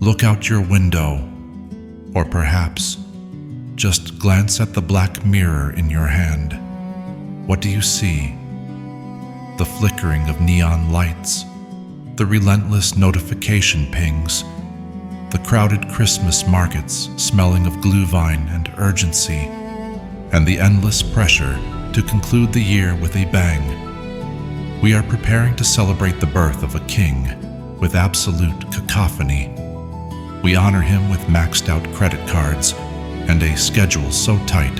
Look out your window, or perhaps just glance at the black mirror in your hand. What do you see? The flickering of neon lights, the relentless notification pings, the crowded Christmas markets smelling of glühwein and urgency, and the endless pressure to conclude the year with a bang. We are preparing to celebrate the birth of a king with absolute cacophony. We honor him with maxed out credit cards and a schedule so tight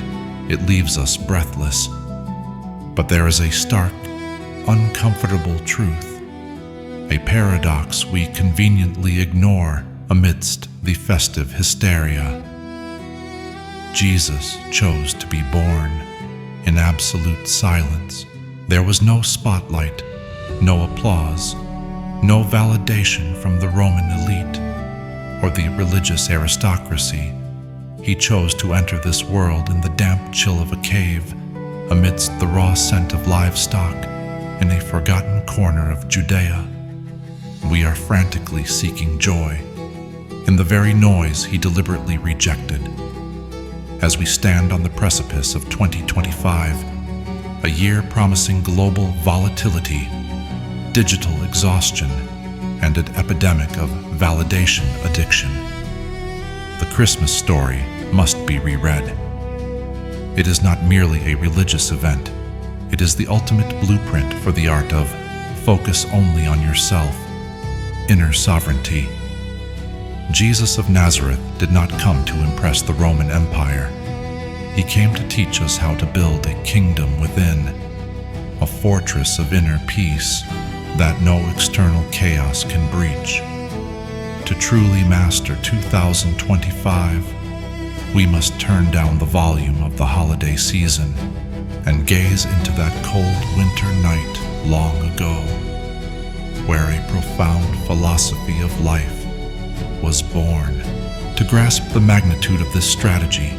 it leaves us breathless. But there is a stark, uncomfortable truth, a paradox we conveniently ignore amidst the festive hysteria. Jesus chose to be born in absolute silence. There was no spotlight, no applause, no validation from the Roman elite or the religious aristocracy. He chose to enter this world in the damp chill of a cave, amidst the raw scent of livestock, in a forgotten corner of Judea. We are frantically seeking joy in the very noise he deliberately rejected. As we stand on the precipice of 2025, a year promising global volatility, digital exhaustion, and an epidemic of validation addiction, the Christmas story must be reread. It is not merely a religious event. It is the ultimate blueprint for the art of focus only on yourself, inner sovereignty. Jesus of Nazareth did not come to impress the Roman Empire. He came to teach us how to build a kingdom within, a fortress of inner peace that no external chaos can breach. To truly master 2025, we must turn down the volume of the holiday season and gaze into that cold winter night long ago, where a profound philosophy of life was born. To grasp the magnitude of this strategy,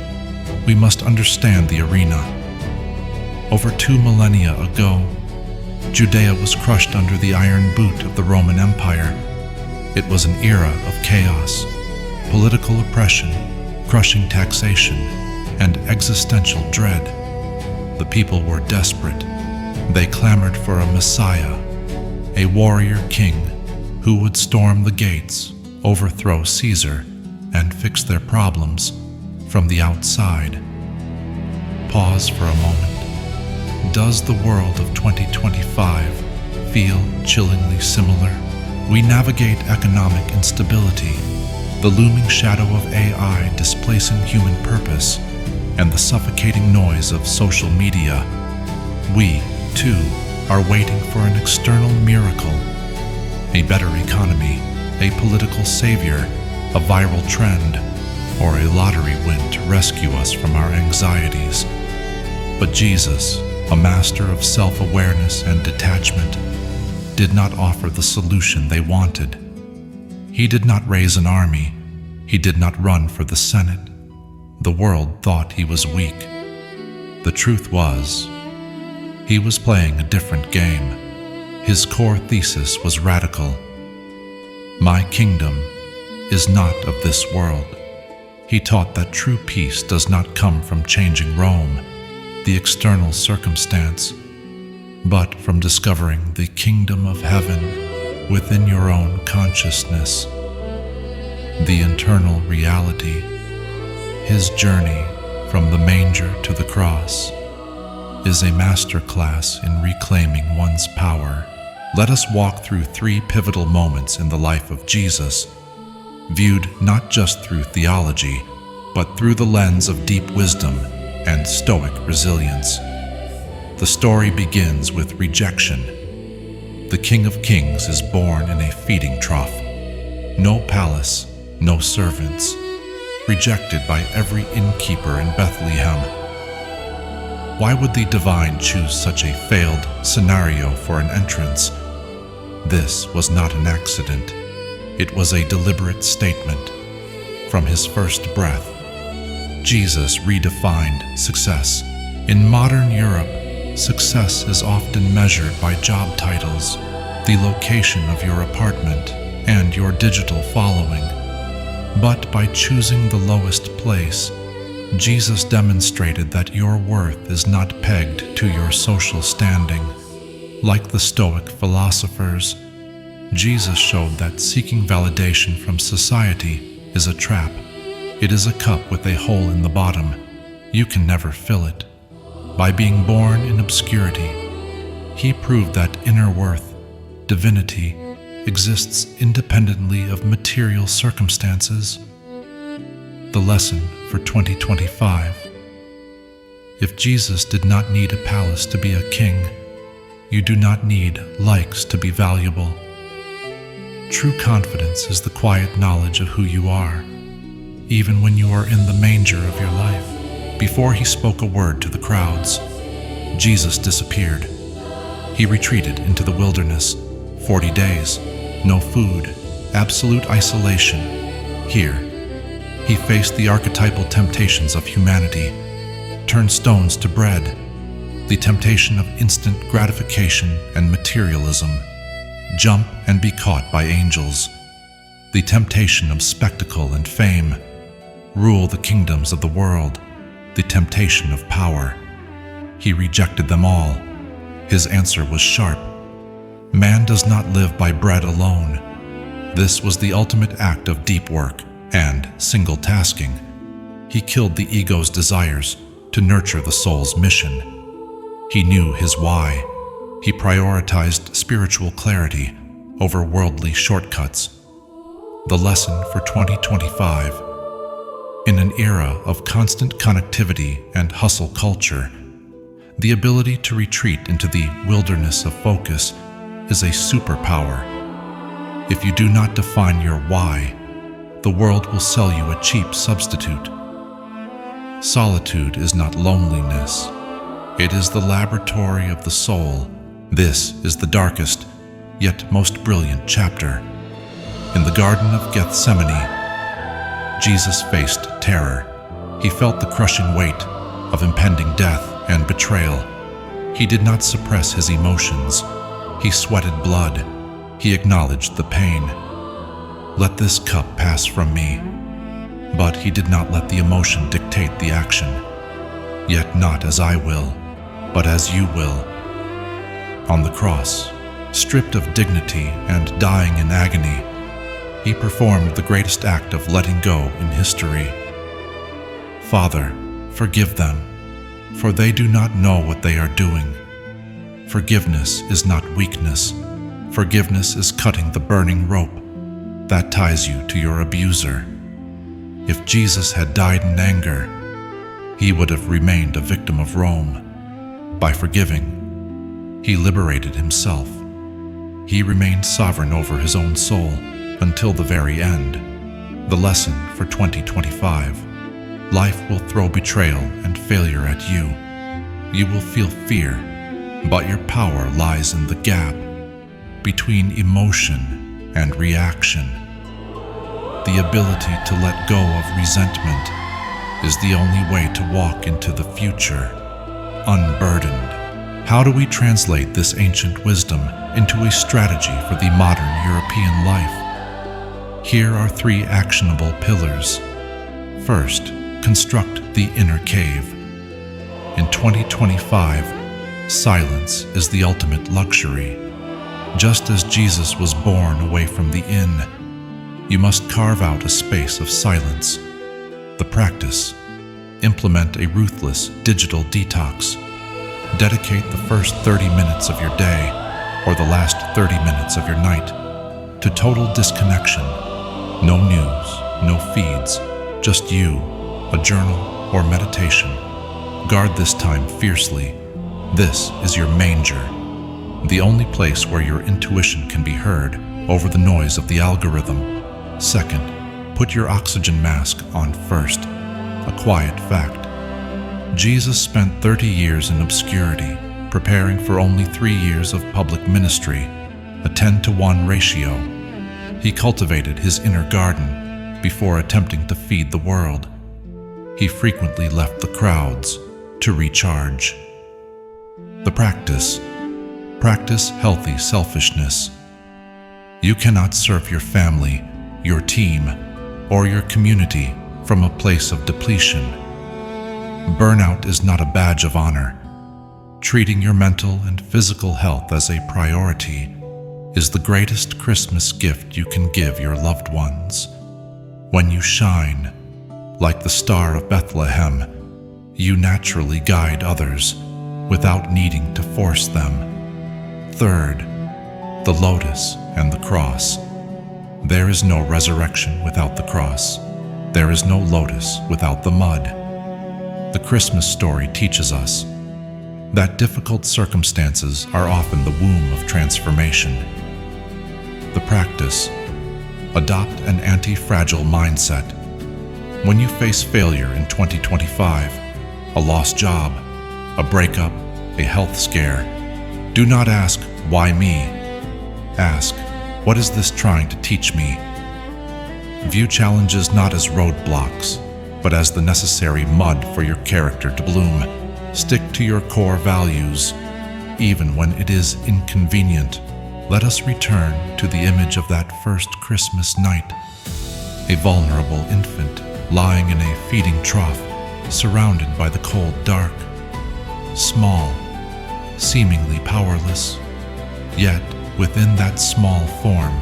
we must understand the arena. Over 2 millennia ago, Judea was crushed under the iron boot of the Roman Empire. It was an era of chaos, political oppression, crushing taxation, and existential dread. The people were desperate. They clamored for a Messiah, a warrior king who would storm the gates, overthrow Caesar, and fix their problems from the outside. Pause for a moment. Does the world of 2025 feel chillingly similar? We navigate economic instability, the looming shadow of AI displacing human purpose, and the suffocating noise of social media. We, too, are waiting for an external miracle, a better economy, a political savior, a viral trend, or a lottery win to rescue us from our anxieties. But Jesus, a master of self-awareness and detachment, did not offer the solution they wanted. He did not raise an army. He did not run for the Senate. The world thought he was weak. The truth was, he was playing a different game. His core thesis was radical. My kingdom is not of this world. He taught that true peace does not come from changing Rome, the external circumstance, but from discovering the kingdom of heaven within your own consciousness, the internal reality. His journey from the manger to the cross is a masterclass in reclaiming one's power. Let us walk through 3 pivotal moments in the life of Jesus, viewed not just through theology, but through the lens of deep wisdom and stoic resilience. The story begins with rejection. The King of Kings is born in a feeding trough. No palace, no servants, rejected by every innkeeper in Bethlehem. Why would the divine choose such a failed scenario for an entrance? This was not an accident. It was a deliberate statement. From his first breath, Jesus redefined success. In modern Europe, success is often measured by job titles, the location of your apartment, and your digital following. But by choosing the lowest place, Jesus demonstrated that your worth is not pegged to your social standing. Like the Stoic philosophers, Jesus showed that seeking validation from society is a trap. It is a cup with a hole in the bottom. You can never fill it. By being born in obscurity, he proved that inner worth, divinity, exists independently of material circumstances. The lesson for 2025. If Jesus did not need a palace to be a king, you do not need likes to be valuable. True confidence is the quiet knowledge of who you are, even when you are in the manger of your life. Before he spoke a word to the crowds, Jesus disappeared. He retreated into the wilderness, 40 days, no food, absolute isolation. Here, he faced the archetypal temptations of humanity, turned stones to bread, the temptation of instant gratification and materialism, jump and be caught by angels, the temptation of spectacle and fame, rule the kingdoms of the world, the temptation of power. He rejected them all. His answer was sharp. Man does not live by bread alone. This was the ultimate act of deep work and single tasking. He killed the ego's desires to nurture the soul's mission. He knew his why. He prioritized spiritual clarity over worldly shortcuts. The lesson for 2025. In an era of constant connectivity and hustle culture, the ability to retreat into the wilderness of focus is a superpower. If you do not define your why, the world will sell you a cheap substitute. Solitude is not loneliness. It is the laboratory of the soul. This is the darkest, yet most brilliant chapter. In the Garden of Gethsemane, Jesus faced terror. He felt the crushing weight of impending death and betrayal. He did not suppress his emotions. He sweated blood. He acknowledged the pain. Let this cup pass from me. But he did not let the emotion dictate the action. Yet not as I will, but as you will. On the cross, stripped of dignity and dying in agony, he performed the greatest act of letting go in history. Father, forgive them, for they do not know what they are doing. Forgiveness is not weakness. Forgiveness is cutting the burning rope that ties you to your abuser. If Jesus had died in anger, he would have remained a victim of Rome. By forgiving, he liberated himself. He remained sovereign over his own soul until the very end. The lesson for 2025. Life will throw betrayal and failure at you. You will feel fear, but your power lies in the gap between emotion and reaction. The ability to let go of resentment is the only way to walk into the future, unburdened. How do we translate this ancient wisdom into a strategy for the modern European life? Here are 3 actionable pillars. First, construct the inner cave. In 2025, silence is the ultimate luxury. Just as Jesus was born away from the inn, you must carve out a space of silence. The practice: implement a ruthless digital detox. Dedicate the first 30 minutes of your day, or the last 30 minutes of your night, to total disconnection. No news, no feeds, just you, a journal or meditation. Guard this time fiercely. This is your manger, the only place where your intuition can be heard over the noise of the algorithm. Second, put your oxygen mask on first. A quiet fact: Jesus spent 30 years in obscurity, preparing for only 3 years of public ministry, a 10-to-1 ratio. He cultivated his inner garden before attempting to feed the world. He frequently left the crowds to recharge. The practice: practice healthy selfishness. You cannot serve your family, your team, or your community from a place of depletion. Burnout is not a badge of honor. Treating your mental and physical health as a priority is the greatest Christmas gift you can give your loved ones. When you shine, like the Star of Bethlehem, you naturally guide others without needing to force them. Third, the lotus and the cross. There is no resurrection without the cross. There is no lotus without the mud. The Christmas story teaches us that difficult circumstances are often the womb of transformation. The practice: adopt an anti-fragile mindset. When you face failure in 2025, a lost job, a breakup, a health scare, do not ask, "Why me?" Ask, "What is this trying to teach me?" View challenges not as roadblocks, but as the necessary mud for your character to bloom. Stick to your core values, even when it is inconvenient. Let us return to the image of that first Christmas night. A vulnerable infant lying in a feeding trough, surrounded by the cold dark. Small, seemingly powerless, yet within that small form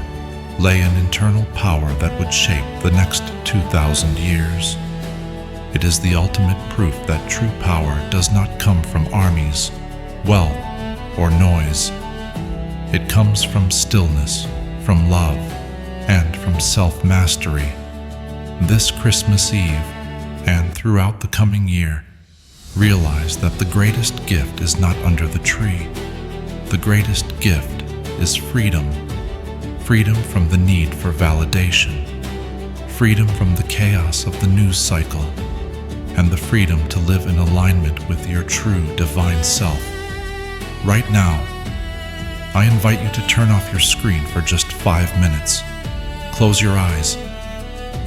lay an internal power that would shape the next 2,000 years. It is the ultimate proof that true power does not come from armies, wealth, or noise. It comes from stillness, from love, and from self-mastery. This Christmas Eve, and throughout the coming year, realize that the greatest gift is not under the tree. The greatest gift is freedom. Freedom from the need for validation. Freedom from the chaos of the news cycle. And the freedom to live in alignment with your true divine self. Right now, I invite you to turn off your screen for just 5 minutes. Close your eyes.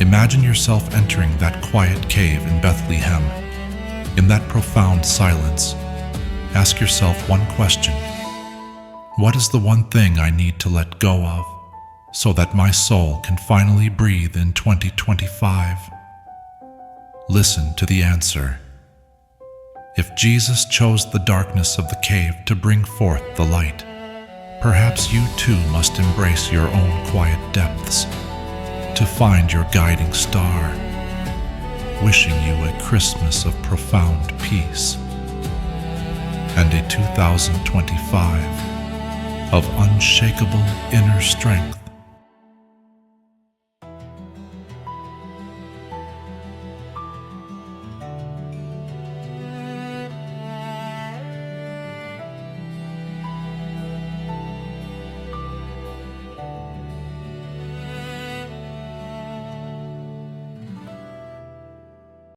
Imagine yourself entering that quiet cave in Bethlehem. In that profound silence, ask yourself one question. What is the one thing I need to let go of so that my soul can finally breathe in 2025? Listen to the answer. If Jesus chose the darkness of the cave to bring forth the light, perhaps you too must embrace your own quiet depths to find your guiding star. Wishing you a Christmas of profound peace and a 2025 of unshakable inner strength.